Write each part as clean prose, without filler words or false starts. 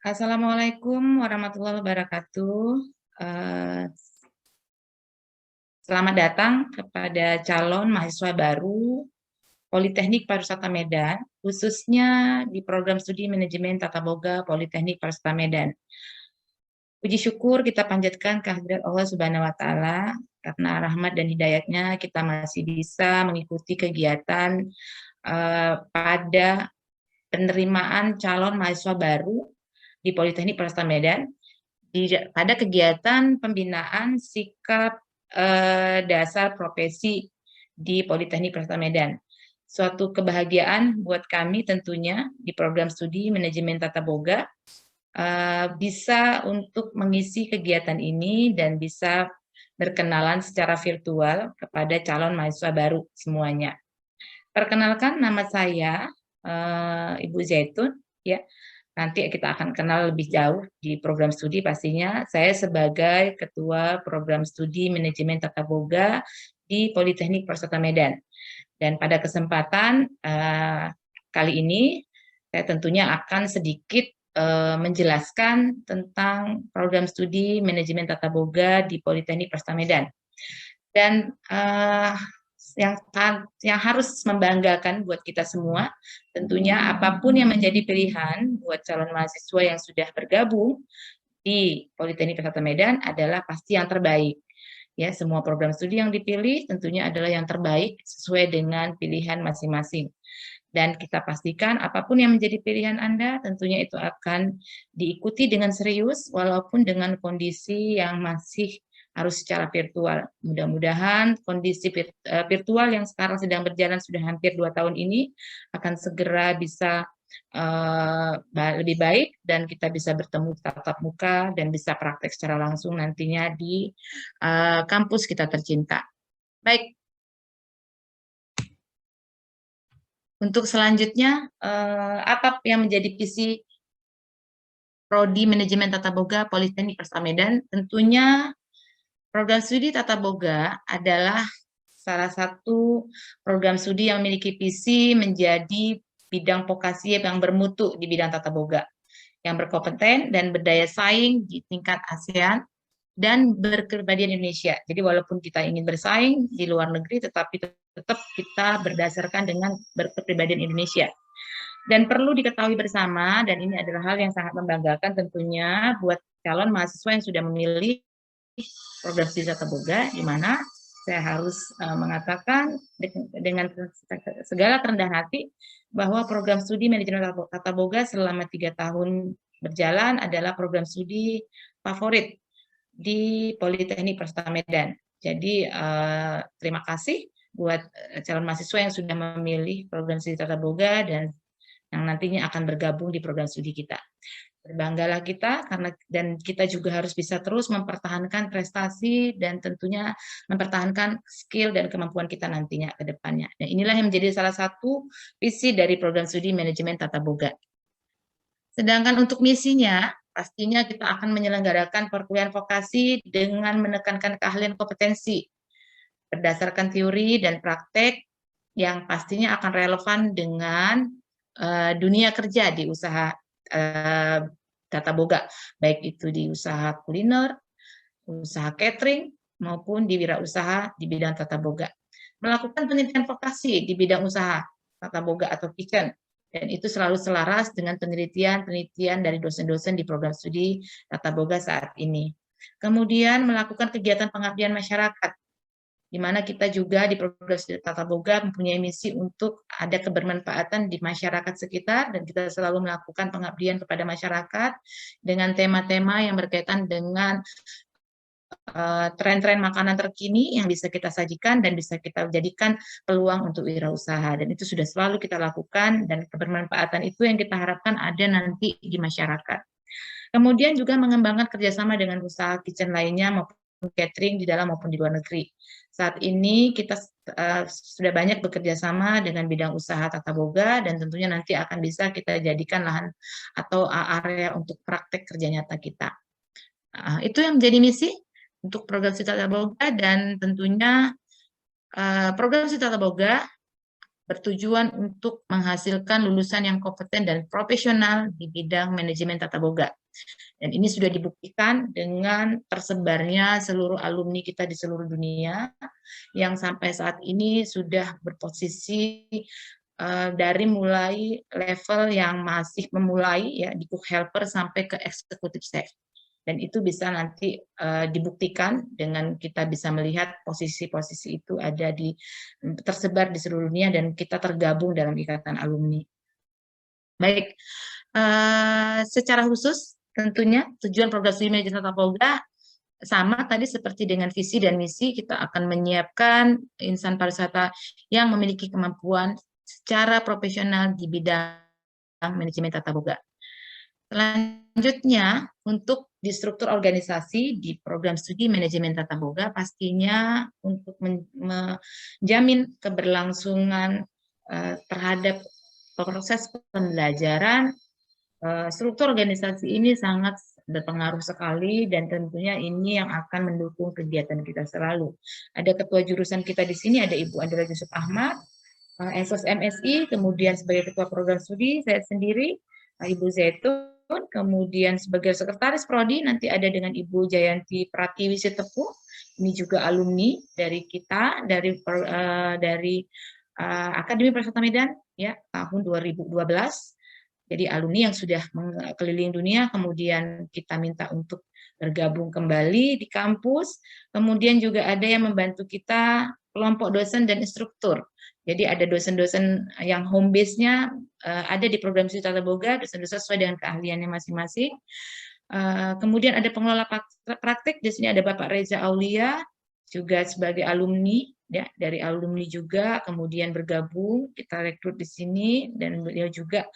Assalamualaikum warahmatullahi wabarakatuh. Eh, Selamat datang kepada calon mahasiswa baru Politeknik Pariwisata Medan, khususnya di program studi manajemen tata boga Politeknik Pariwisata Medan. Puji syukur kita panjatkan kehadirat Allah Subhanahu wa Ta'ala, karena rahmat dan hidayatnya kita masih bisa mengikuti kegiatan pada penerimaan calon mahasiswa baru di Politeknik Pariwisata Medan pada kegiatan pembinaan sikap dasar profesi di Politeknik Pariwisata Medan. Suatu kebahagiaan buat kami tentunya di program studi manajemen tata boga bisa untuk mengisi kegiatan ini dan bisa berkenalan secara virtual kepada calon mahasiswa baru semuanya. Perkenalkan, nama saya Ibu Zaitun, ya. Nanti kita akan kenal lebih jauh di program studi pastinya. Saya sebagai Ketua Program Studi Manajemen Tata Boga di Politeknik Pariwisata Medan. Dan pada kesempatan kali ini, saya tentunya akan sedikit menjelaskan tentang program studi Manajemen Tata Boga di Politeknik Pariwisata Medan. Dan yang harus membanggakan buat kita semua, tentunya apapun yang menjadi pilihan buat calon mahasiswa yang sudah bergabung di Politeknik Pariwisata Medan adalah pasti yang terbaik. Ya, semua program studi yang dipilih tentunya adalah yang terbaik sesuai dengan pilihan masing-masing. Dan kita pastikan apapun yang menjadi pilihan Anda, tentunya itu akan diikuti dengan serius, walaupun dengan kondisi yang masih harus secara virtual. Mudah-mudahan kondisi virtual yang sekarang sedang berjalan sudah hampir 2 tahun ini akan segera bisa lebih baik dan kita bisa bertemu tatap muka dan bisa praktek secara langsung nantinya di kampus kita tercinta. Baik, untuk selanjutnya apa yang menjadi visi Prodi Manajemen Tata Boga Politeknik Pariwisata Medan? Tentunya program studi Tata Boga adalah salah satu program studi yang memiliki visi menjadi bidang vokasi yang bermutu di bidang Tata Boga, yang berkompeten dan berdaya saing di tingkat ASEAN dan berkepribadian Indonesia. Jadi walaupun kita ingin bersaing di luar negeri, tetapi tetap kita berdasarkan dengan berkepribadian Indonesia. Dan perlu diketahui bersama, dan ini adalah hal yang sangat membanggakan tentunya buat calon mahasiswa yang sudah memilih program studi Tata Boga, di mana saya harus mengatakan dengan segala kerendahan hati bahwa program studi manajemen Tata Boga selama 3 tahun berjalan adalah program studi favorit di Politeknik Pariwisata Medan. Jadi terima kasih buat calon mahasiswa yang sudah memilih program studi Tata Boga dan yang nantinya akan bergabung di program studi kita. Berbanggalah kita karena dan kita juga harus bisa terus mempertahankan prestasi dan tentunya mempertahankan skill dan kemampuan kita nantinya ke depannya. Dan inilah yang menjadi salah satu visi dari program studi manajemen Tata Boga. Sedangkan untuk misinya, pastinya kita akan menyelenggarakan perkuliahan vokasi dengan menekankan keahlian kompetensi berdasarkan teori dan praktek yang pastinya akan relevan dengan dunia kerja di usaha Tata Boga, baik itu di usaha kuliner, usaha catering, maupun di wirausaha di bidang Tata Boga. Melakukan penelitian vokasi di bidang usaha Tata Boga atau kitchen, dan itu selalu selaras dengan penelitian dari dosen-dosen di program studi Tata Boga saat ini. Kemudian melakukan kegiatan pengabdian masyarakat, di mana kita juga di program studi Tata Boga mempunyai misi untuk ada kebermanfaatan di masyarakat sekitar, dan kita selalu melakukan pengabdian kepada masyarakat dengan tema-tema yang berkaitan dengan tren-tren makanan terkini yang bisa kita sajikan dan bisa kita jadikan peluang untuk wirausaha, dan itu sudah selalu kita lakukan dan kebermanfaatan itu yang kita harapkan ada nanti di masyarakat. Kemudian juga mengembangkan kerjasama dengan usaha kitchen lainnya maupun catering di dalam maupun di luar negeri. Saat ini kita sudah banyak bekerja sama dengan bidang usaha Tata Boga dan tentunya nanti akan bisa kita jadikan lahan atau area untuk praktek kerja nyata kita. Itu yang menjadi misi untuk program studi Tata Boga, dan tentunya program studi Tata Boga bertujuan untuk menghasilkan lulusan yang kompeten dan profesional di bidang manajemen tata boga. Dan ini sudah dibuktikan dengan tersebarnya seluruh alumni kita di seluruh dunia yang sampai saat ini sudah berposisi dari mulai level yang masih memulai ya di cook helper sampai ke executive chef. Dan itu bisa nanti dibuktikan dengan kita bisa melihat posisi-posisi itu ada tersebar di seluruh dunia dan kita tergabung dalam ikatan alumni. Baik, secara khusus tentunya tujuan program studi manajemen tata boga sama tadi seperti dengan visi dan misi, kita akan menyiapkan insan pariwisata yang memiliki kemampuan secara profesional di bidang manajemen tata boga. Selanjutnya, untuk di struktur organisasi di program studi manajemen tata boga, pastinya untuk menjamin keberlangsungan terhadap proses pembelajaran, struktur organisasi ini sangat berpengaruh sekali dan tentunya ini yang akan mendukung kegiatan kita selalu. Ada ketua jurusan kita di sini, ada Ibu Andra Yusuf Ahmad, Esos MSI, kemudian sebagai ketua program studi saya sendiri, Ibu Zaitun, kemudian sebagai sekretaris prodi nanti ada dengan Ibu Jayanti Pratiwi Sitepu, ini juga alumni dari kita dari Akademi Pariwisata Medan ya tahun 2012. Jadi alumni yang sudah mengeliling dunia, kemudian kita minta untuk bergabung kembali di kampus. Kemudian juga ada yang membantu kita kelompok dosen dan instruktur. Jadi ada dosen-dosen yang home base-nya ada di program studi tata boga, dosen-dosen sesuai dengan keahliannya masing-masing. Kemudian ada pengelola praktik, di sini ada Bapak Reza Aulia, juga sebagai alumni, ya, dari alumni juga, kemudian bergabung, kita rekrut di sini, dan beliau juga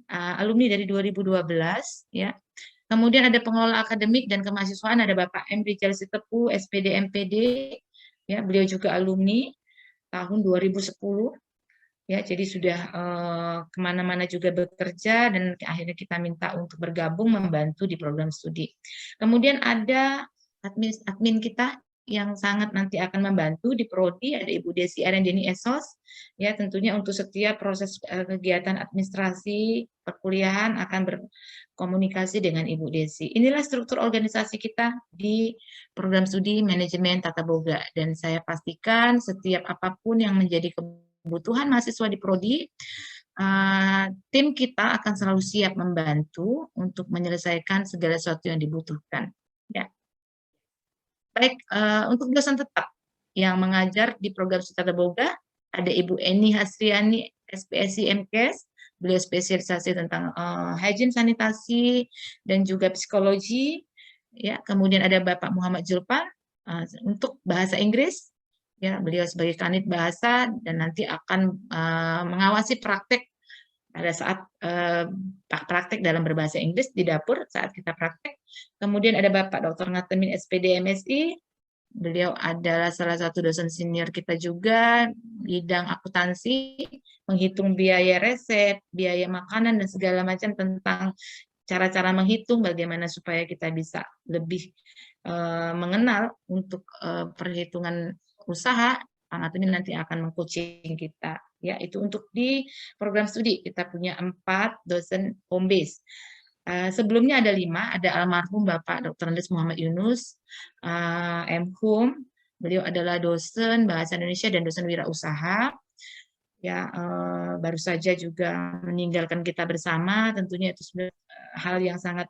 alumni dari 2012 ya. Kemudian ada pengelola akademik dan kemahasiswaan, ada Bapak M. Rijal Sitepu, SPD MPD, ya, beliau juga alumni tahun 2010 ya, jadi sudah kemana-mana juga bekerja dan akhirnya kita minta untuk bergabung membantu di program studi. Kemudian ada admin kita yang sangat nanti akan membantu di prodi, ada Ibu Desi Arendeni Esos, ya tentunya untuk setiap proses kegiatan administrasi perkuliahan akan berkomunikasi dengan Ibu Desi. Inilah struktur organisasi kita di program studi manajemen tata boga, dan saya pastikan setiap apapun yang menjadi kebutuhan mahasiswa di prodi, tim kita akan selalu siap membantu untuk menyelesaikan segala sesuatu yang dibutuhkan. Ya. Baik, untuk dosen tetap yang mengajar di program studi tata boga, ada Ibu Eni Hasriani, SPSI MKes, beliau spesialisasi tentang hygiene sanitasi dan juga psikologi. Ya, kemudian ada Bapak Muhammad Julpan untuk bahasa Inggris. Ya, beliau sebagai kanit bahasa dan nanti akan mengawasi praktek pada saat praktek dalam berbahasa Inggris di dapur saat kita praktek. Kemudian ada Bapak Dr. Ngatemin SPD MSI, beliau adalah salah satu dosen senior kita juga, bidang akuntansi, menghitung biaya resep, biaya makanan, dan segala macam tentang cara-cara menghitung, bagaimana supaya kita bisa lebih mengenal untuk perhitungan usaha. Kang Atuni nanti akan meng-coaching kita. Ya, itu untuk di program studi kita punya 4 dosen home base. Sebelumnya ada 5, ada almarhum Bapak Dr. Andes Muhammad Yunus, M.Hum, beliau adalah dosen Bahasa Indonesia dan dosen wirausaha. Ya, baru saja juga meninggalkan kita bersama, tentunya itu sudah hal yang sangat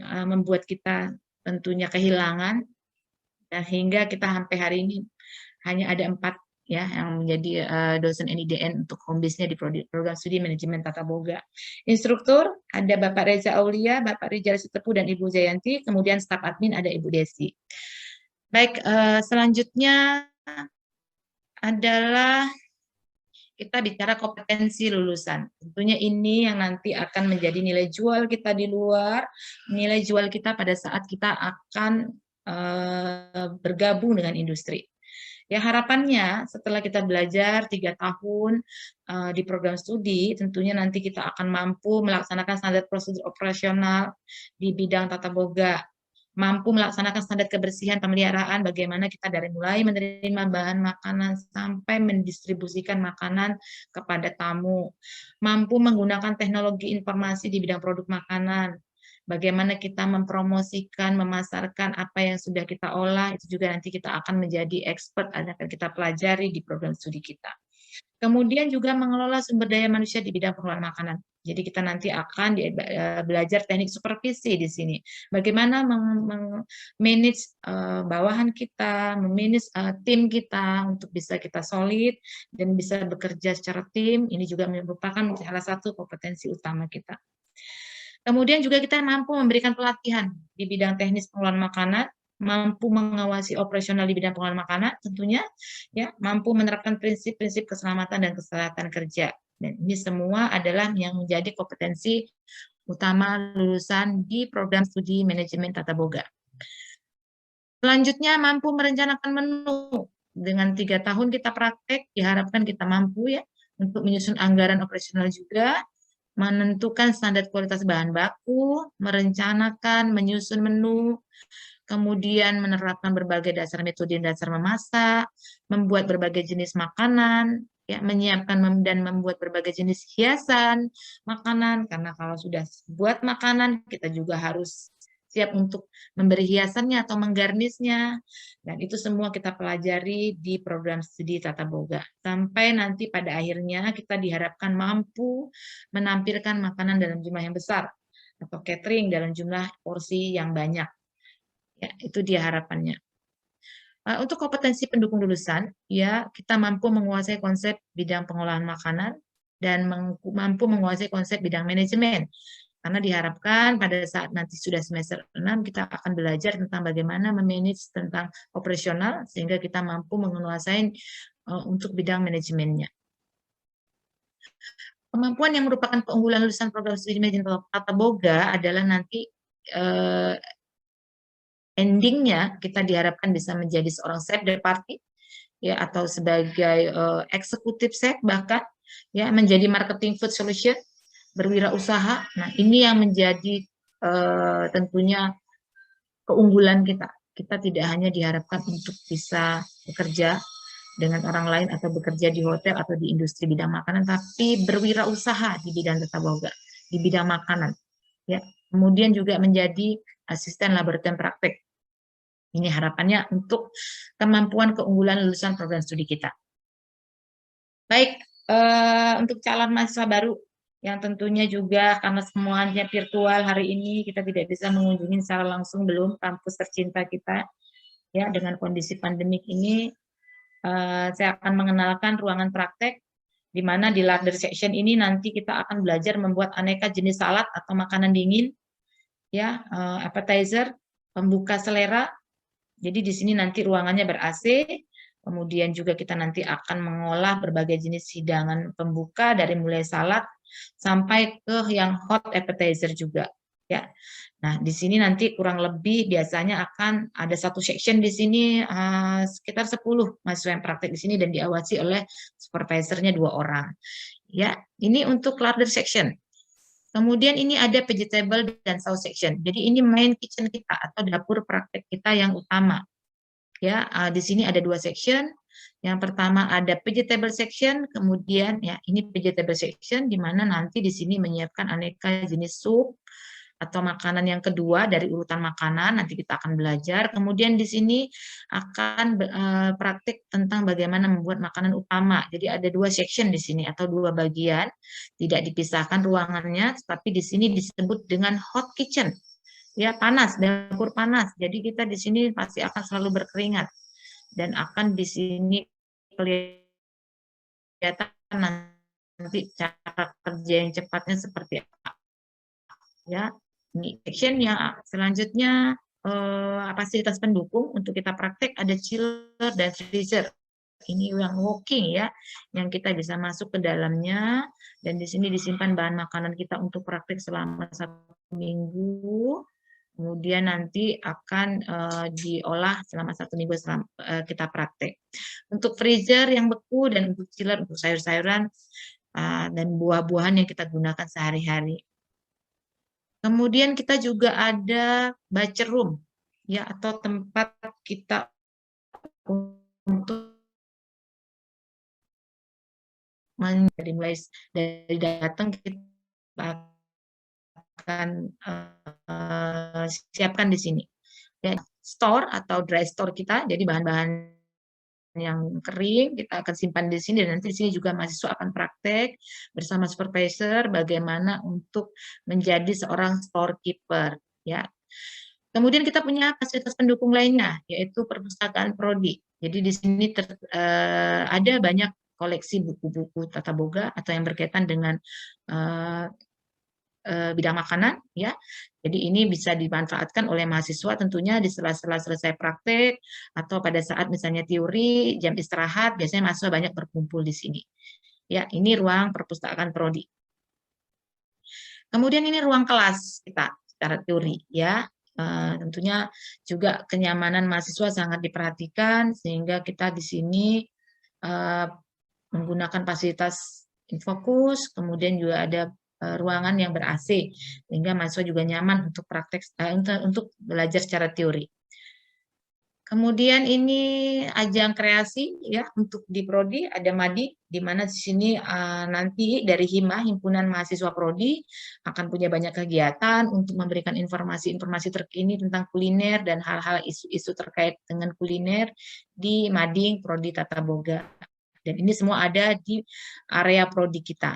membuat kita tentunya kehilangan, dan hingga kita sampai hari ini hanya ada 4 ya yang menjadi dosen NIDN untuk home base-nya di program studi manajemen tata boga. Instruktur ada Bapak Reza Aulia, Bapak Rijal Sitepu, dan Ibu Jayanti, kemudian staf admin ada Ibu Desi. Baik, selanjutnya adalah kita bicara kompetensi lulusan. Tentunya ini yang nanti akan menjadi nilai jual kita di luar, nilai jual kita pada saat kita akan bergabung dengan industri. Ya, harapannya setelah kita belajar 3 tahun di program studi, tentunya nanti kita akan mampu melaksanakan standar prosedur operasional di bidang tata boga, mampu melaksanakan standar kebersihan pemeliharaan, bagaimana kita dari mulai menerima bahan makanan sampai mendistribusikan makanan kepada tamu, mampu menggunakan teknologi informasi di bidang produk makanan, bagaimana kita mempromosikan, memasarkan apa yang sudah kita olah, itu juga nanti kita akan menjadi expert, akan kita pelajari di program studi kita. Kemudian juga mengelola sumber daya manusia di bidang pengelolaan makanan. Jadi kita nanti akan belajar teknik supervisi di sini. Bagaimana manage bawahan kita, memanage tim kita untuk bisa kita solid dan bisa bekerja secara tim. Ini juga merupakan salah satu kompetensi utama kita. Kemudian juga kita mampu memberikan pelatihan di bidang teknis pengelolaan makanan, mampu mengawasi operasional di bidang pengelolaan makanan tentunya, ya, mampu menerapkan prinsip-prinsip keselamatan dan kesehatan kerja. Dan ini semua adalah yang menjadi kompetensi utama lulusan di program studi manajemen tata boga. Selanjutnya mampu merencanakan menu. Dengan 3 tahun kita praktek, diharapkan kita mampu ya untuk menyusun anggaran operasional juga, menentukan standar kualitas bahan baku, merencanakan, menyusun menu, kemudian menerapkan berbagai dasar metode dan dasar memasak, membuat berbagai jenis makanan, ya, menyiapkan dan membuat berbagai jenis hiasan makanan, karena kalau sudah buat makanan, kita juga harus siap untuk memberi hiasannya atau menggarnisnya, dan itu semua kita pelajari di program studi Tata Boga. Sampai nanti pada akhirnya kita diharapkan mampu menampilkan makanan dalam jumlah yang besar, atau catering dalam jumlah porsi yang banyak. Ya, itu dia harapannya. Untuk kompetensi pendukung lulusan, ya kita mampu menguasai konsep bidang pengolahan makanan dan mampu menguasai konsep bidang manajemen. Karena diharapkan pada saat nanti sudah semester 6 kita akan belajar tentang bagaimana memanage tentang operasional sehingga kita mampu menguasai untuk bidang manajemennya. Kemampuan yang merupakan keunggulan lulusan program studi manajemen tata boga adalah nanti endingnya kita diharapkan bisa menjadi seorang chef de partie ya, atau sebagai eksekutif chef, bahkan ya menjadi marketing food solution, berwirausaha. Nah, ini yang menjadi tentunya keunggulan kita. Kita tidak hanya diharapkan untuk bisa bekerja dengan orang lain atau bekerja di hotel atau di industri bidang makanan, tapi berwirausaha di bidang tata boga, di bidang makanan. Ya, kemudian juga menjadi asisten laboratorium praktek. Ini harapannya untuk kemampuan keunggulan lulusan program studi kita. Baik, untuk calon mahasiswa baru yang tentunya juga karena semuanya virtual hari ini kita tidak bisa mengunjungi secara langsung belum kampus tercinta kita ya, dengan kondisi pandemik ini saya akan mengenalkan ruangan praktek di mana di larder section ini nanti kita akan belajar membuat aneka jenis salad atau makanan dingin ya, appetizer, pembuka selera. Jadi di sini nanti ruangannya ber-AC. Kemudian juga kita nanti akan mengolah berbagai jenis hidangan pembuka dari mulai salad sampai ke yang hot appetizer juga ya. Nah, di sini nanti kurang lebih biasanya akan ada satu section di sini sekitar 10 mahasiswa yang praktek di sini dan diawasi oleh supervisornya 2 orang. Ya, ini untuk larder section. Kemudian ini ada vegetable dan sauce section. Jadi ini main kitchen kita atau dapur praktek kita yang utama. Ya, di sini ada 2 section. Yang pertama ada vegetable section, kemudian ya ini vegetable section di mana nanti di sini menyiapkan aneka jenis sup atau makanan yang kedua dari urutan makanan, nanti kita akan belajar. Kemudian di sini akan praktik tentang bagaimana membuat makanan utama. Jadi ada 2 section di sini atau 2 bagian, tidak dipisahkan ruangannya, tapi di sini disebut dengan hot kitchen. Ya, panas, dapur panas. Jadi kita di sini pasti akan selalu berkeringat dan akan di sini kelihatan nanti cara kerja yang cepatnya seperti apa. Ya, ini section yang selanjutnya fasilitas pendukung untuk kita praktek ada chiller dan freezer. Ini yang walking ya, yang kita bisa masuk ke dalamnya dan di sini disimpan bahan makanan kita untuk praktek selama 1 minggu. Kemudian nanti akan diolah selama 1 minggu kita praktek. Untuk freezer yang beku dan untuk chiller untuk sayur-sayuran dan buah-buahan yang kita gunakan sehari-hari. Kemudian kita juga ada butcher room. ya, atau tempat kita untuk dari mulai dari datang kita akan siapkan di sini. Ya, store atau dry store kita, jadi bahan-bahan yang kering kita akan simpan di sini, dan nanti di sini juga mahasiswa akan praktek bersama supervisor bagaimana untuk menjadi seorang storekeeper, ya. Kemudian kita punya fasilitas pendukung lainnya, yaitu perpustakaan prodi. Jadi di sini ada banyak koleksi buku-buku tata boga atau yang berkaitan dengan uh, bidang makanan, ya. Jadi ini bisa dimanfaatkan oleh mahasiswa tentunya di sela-sela selesai praktek atau pada saat misalnya teori, jam istirahat, biasanya mahasiswa banyak berkumpul di sini. Ya, ini ruang perpustakaan prodi. Kemudian ini ruang kelas kita secara teori, ya. Tentunya juga kenyamanan mahasiswa sangat diperhatikan sehingga kita di sini menggunakan fasilitas infokus, kemudian juga ada ruangan yang ber-AC sehingga mahasiswa juga nyaman untuk praktek untuk belajar secara teori. Kemudian ini ajang kreasi ya untuk di prodi, ada MADI di mana di sini nanti dari Himpunan Mahasiswa Prodi akan punya banyak kegiatan untuk memberikan informasi-informasi terkini tentang kuliner dan hal-hal isu-isu terkait dengan kuliner di Mading Prodi Tata Boga. Dan ini semua ada di area prodi kita.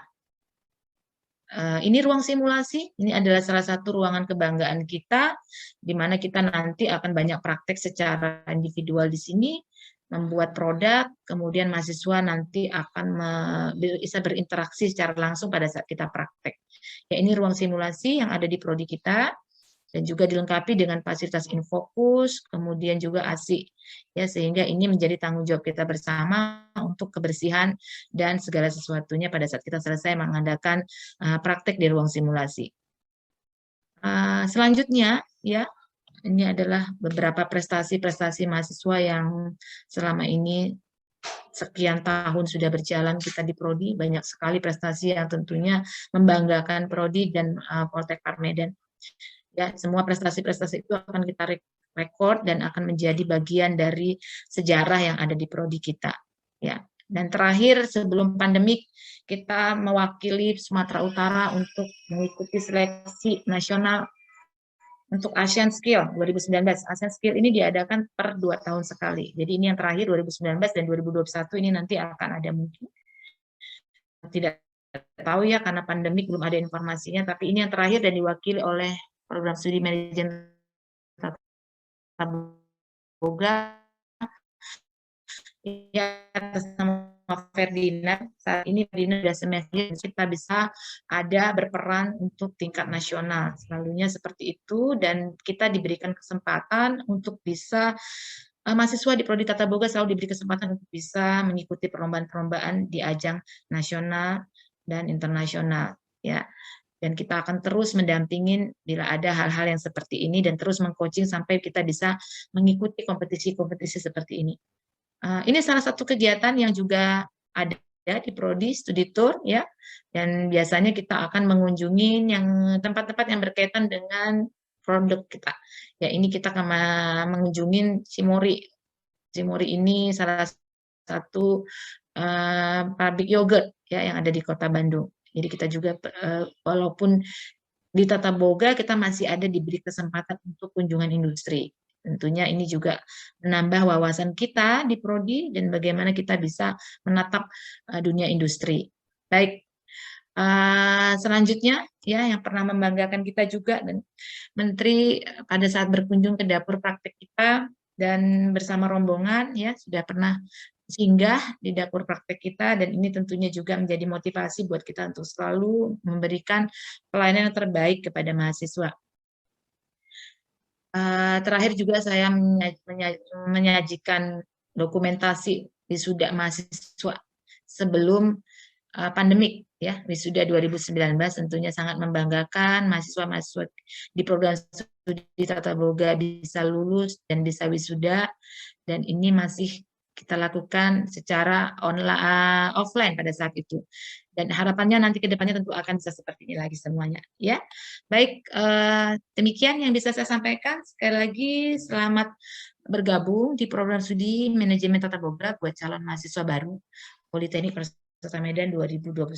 Ini ruang simulasi, ini adalah salah satu ruangan kebanggaan kita, di mana kita nanti akan banyak praktek secara individual di sini, membuat produk, kemudian mahasiswa nanti akan bisa berinteraksi secara langsung pada saat kita praktek. Ya, ini ruang simulasi yang ada di prodi kita, dan juga dilengkapi dengan fasilitas infokus, kemudian juga ASI, ya, sehingga ini menjadi tanggung jawab kita bersama untuk kebersihan dan segala sesuatunya pada saat kita selesai mengadakan praktek di ruang simulasi. Selanjutnya, ya, ini adalah beberapa prestasi-prestasi mahasiswa yang selama ini sekian tahun sudah berjalan kita di Prodi, banyak sekali prestasi yang tentunya membanggakan Prodi dan Poltek Parmedan. Ya, semua prestasi-prestasi itu akan kita rekod dan akan menjadi bagian dari sejarah yang ada di prodi kita. Ya. Dan terakhir sebelum pandemik kita mewakili Sumatera Utara untuk mengikuti seleksi nasional untuk Asian Skill 2019. Asian Skill ini diadakan per 2 tahun sekali. Jadi ini yang terakhir 2019 dan 2021 ini nanti akan ada mungkin. Tidak tahu ya karena pandemik belum ada informasinya, tapi ini yang terakhir dan diwakili oleh program studi manajemen tata boga ya atas nama Ferdinand. Saat ini Ferdinand sudah semester kita bisa ada berperan untuk tingkat nasional. Selalunya seperti itu dan kita diberikan kesempatan untuk bisa mahasiswa di Prodi Tata Boga selalu diberi kesempatan untuk bisa mengikuti perlombaan-perlombaan di ajang nasional dan internasional, ya. Dan kita akan terus mendampingin bila ada hal-hal yang seperti ini dan terus mengcoaching sampai kita bisa mengikuti kompetisi-kompetisi seperti ini. Ini salah satu kegiatan yang juga ada di Prodi Studi Tour, ya. Dan biasanya kita akan mengunjungi yang tempat-tempat yang berkaitan dengan produk kita. Ya, ini kita akan mengunjungi Cimori. Cimori ini salah satu pabrik yogurt ya yang ada di Kota Bandung. Jadi kita juga walaupun di Tata Boga kita masih ada diberi kesempatan untuk kunjungan industri. Tentunya ini juga menambah wawasan kita di prodi dan bagaimana kita bisa menatap dunia industri. Baik, selanjutnya ya yang pernah membanggakan kita juga dan Menteri pada saat berkunjung ke dapur praktek kita dan bersama rombongan ya sudah pernah singgah di dapur praktek kita dan ini tentunya juga menjadi motivasi buat kita untuk selalu memberikan pelayanan yang terbaik kepada mahasiswa. Terakhir juga saya menyajikan dokumentasi wisuda mahasiswa sebelum pandemik ya, wisuda 2019 tentunya sangat membanggakan mahasiswa-mahasiswa di program studi Tata Boga bisa lulus dan bisa wisuda dan ini masih kita lakukan secara online, offline pada saat itu. Dan harapannya nanti ke depannya tentu akan bisa seperti ini lagi semuanya, ya. Baik, demikian yang bisa saya sampaikan. Sekali lagi selamat bergabung di program studi manajemen tata boga buat calon mahasiswa baru Politeknik Persada Medan 2021.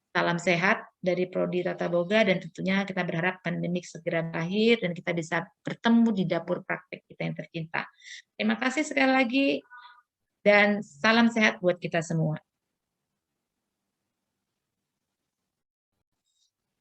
Salam sehat dari Prodi Tata Boga dan tentunya kita berharap pandemik segera berakhir dan kita bisa bertemu di dapur praktek kita yang tercinta. Terima kasih sekali lagi dan salam sehat buat kita semua.